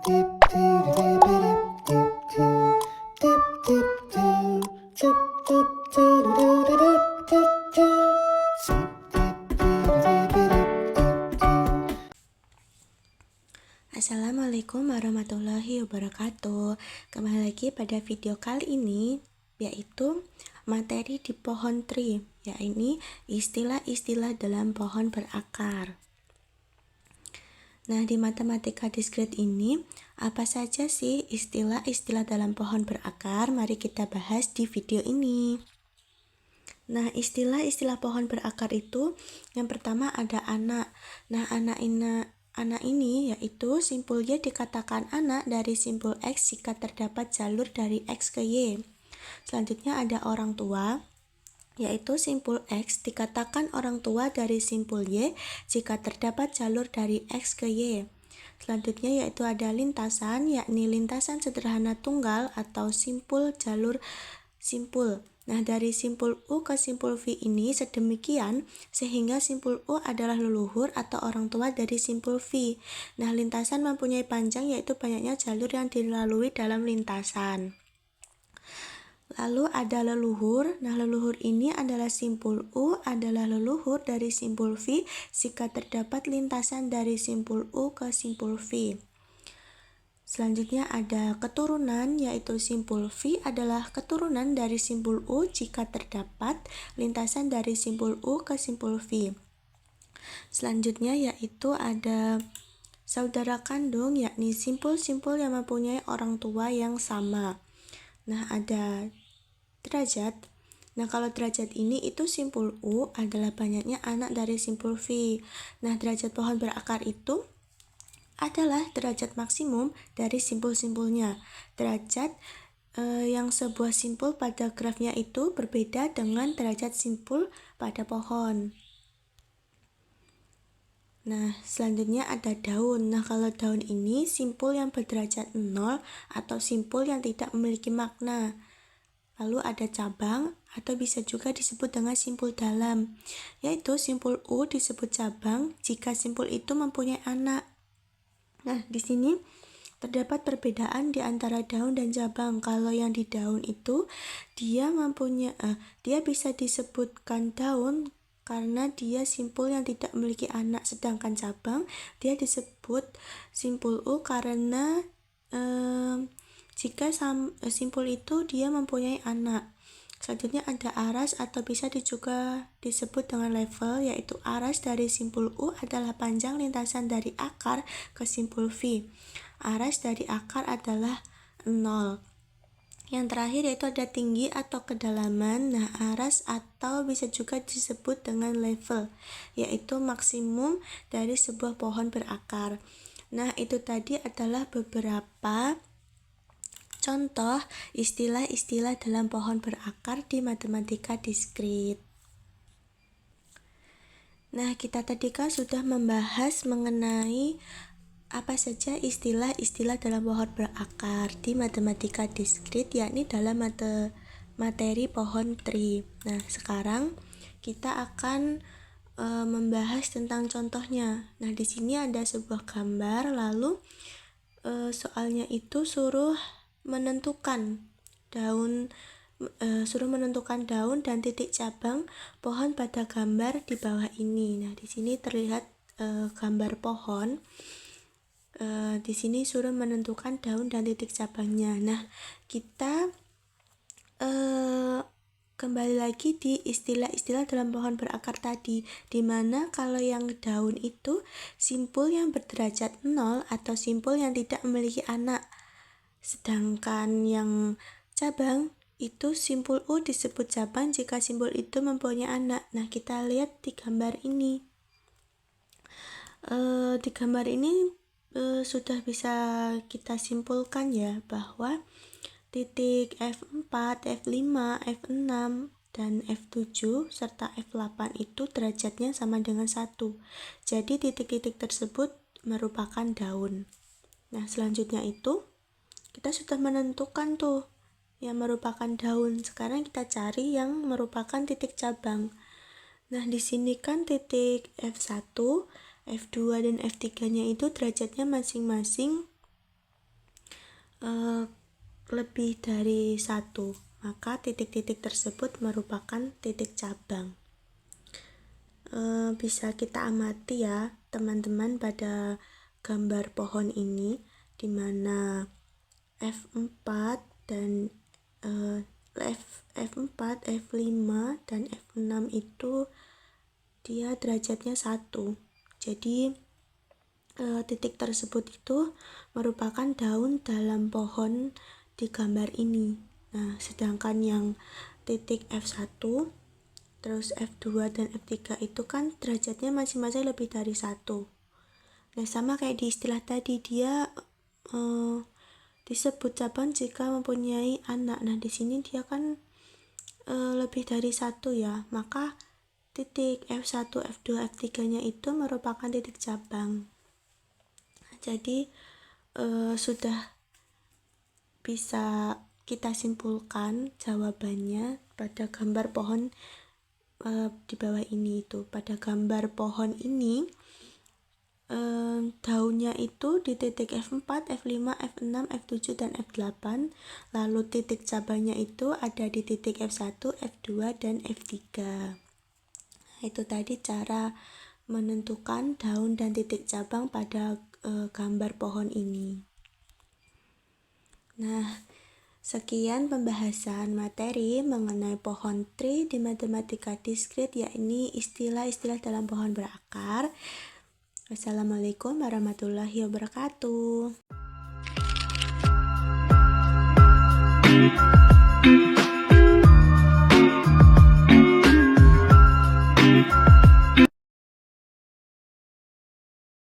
Assalamualaikum warahmatullahi wabarakatuh. Kembali lagi pada video kali ini, yaitu materi di pohon tree, yaitu istilah-istilah dalam pohon berakar. Nah, di matematika diskrit ini, apa saja sih istilah-istilah dalam pohon berakar? Mari kita bahas di video ini. Nah, istilah-istilah pohon berakar itu, yang pertama ada anak. Nah, anak ini yaitu simpul Y dikatakan anak dari simpul X jika terdapat jalur dari X ke Y. Selanjutnya ada orang tua, yaitu simpul X dikatakan orang tua dari simpul Y jika terdapat jalur dari X ke Y. Selanjutnya yaitu ada lintasan, yakni lintasan sederhana tunggal atau simpul jalur simpul. Nah, dari simpul U ke simpul V ini sedemikian sehingga simpul U adalah leluhur atau orang tua dari simpul V. Nah, lintasan mempunyai panjang yaitu banyaknya jalur yang dilalui dalam lintasan. Lalu ada leluhur. Nah, leluhur ini adalah simpul U adalah leluhur dari simpul V jika terdapat lintasan dari simpul U ke simpul V. Selanjutnya ada keturunan, yaitu simpul V adalah keturunan dari simpul U jika terdapat lintasan dari simpul U ke simpul V. Selanjutnya yaitu ada saudara kandung, yakni simpul-simpul yang mempunyai orang tua yang sama. Nah, ada derajat. Nah, kalau derajat ini itu simpul U adalah banyaknya anak dari simpul V. Nah, derajat pohon berakar itu adalah derajat maksimum dari simpul-simpulnya. Derajat yang sebuah simpul pada grafnya itu berbeda dengan derajat simpul pada pohon. Nah, selanjutnya ada daun. Nah, kalau daun ini simpul yang berderajat 0 atau simpul yang tidak memiliki makna. Lalu ada cabang atau bisa juga disebut dengan simpul dalam, yaitu simpul U disebut cabang jika simpul itu mempunyai anak. Nah, di sini terdapat perbedaan di antara daun dan cabang. Kalau yang di daun itu dia bisa disebutkan daun karena dia simpul yang tidak memiliki anak, sedangkan cabang dia disebut simpul U karena jika simpul itu dia mempunyai anak. Selanjutnya ada aras atau bisa juga disebut dengan level, yaitu aras dari simpul U adalah panjang lintasan dari akar ke simpul V. Aras dari akar adalah 0. Yang terakhir yaitu ada tinggi atau kedalaman. Nah, aras atau bisa juga disebut dengan level, yaitu maksimum dari sebuah pohon berakar. Nah, itu tadi adalah beberapa contoh istilah-istilah dalam pohon berakar di matematika diskrit. Nah, kita tadi kan sudah membahas mengenai apa saja istilah-istilah dalam pohon berakar di matematika diskrit, yakni dalam materi pohon tree. Nah, sekarang kita akan membahas tentang contohnya. Nah, di sini ada sebuah gambar, lalu soalnya itu suruh menentukan daun dan titik cabang pohon pada gambar di bawah ini. Nah, di sini terlihat gambar pohon. Di sini suruh menentukan daun dan titik cabangnya. Nah, kita kembali lagi di istilah-istilah dalam pohon berakar tadi, di mana kalau yang daun itu simpul yang berderajat 0 atau simpul yang tidak memiliki anak. Sedangkan yang cabang itu simpul U disebut cabang jika simpul itu mempunyai anak. Nah, kita lihat di gambar ini. Di gambar ini sudah bisa kita simpulkan ya bahwa titik F4, F5, F6, dan F7 serta F8 itu derajatnya sama dengan 1. Jadi titik-titik tersebut merupakan daun. Nah, selanjutnya itu kita sudah menentukan tuh yang merupakan daun. Sekarang kita cari yang merupakan titik cabang. Nah, di sini kan titik F1, F2 dan F3-nya itu derajatnya masing-masing lebih dari satu, maka titik-titik tersebut merupakan titik cabang. Bisa kita amati ya teman-teman pada gambar pohon ini, di mana F4 dan F4, F5 dan F6 itu dia derajatnya 1. Jadi titik tersebut itu merupakan daun dalam pohon di gambar ini. Nah, sedangkan yang titik F1, terus F2 dan F3 itu kan derajatnya masing-masing lebih dari 1. Nah, sama kayak di istilah tadi, dia disebut cabang jika mempunyai anak. Nah, di sini dia kan lebih dari 1 ya, maka titik F1, F2, F3 nya itu merupakan titik cabang. Jadi sudah bisa kita simpulkan jawabannya pada gambar pohon di bawah ini. Itu pada gambar pohon ini daunnya itu di titik F4, F5, F6, F7, dan F8. Lalu titik cabangnya itu ada di titik F1, F2, dan F3. Nah, itu tadi cara menentukan daun dan titik cabang pada gambar pohon ini. Nah, sekian pembahasan materi mengenai pohon tree di matematika diskrit, yakni istilah-istilah dalam pohon berakar. Wassalamualaikum warahmatullahi wabarakatuh.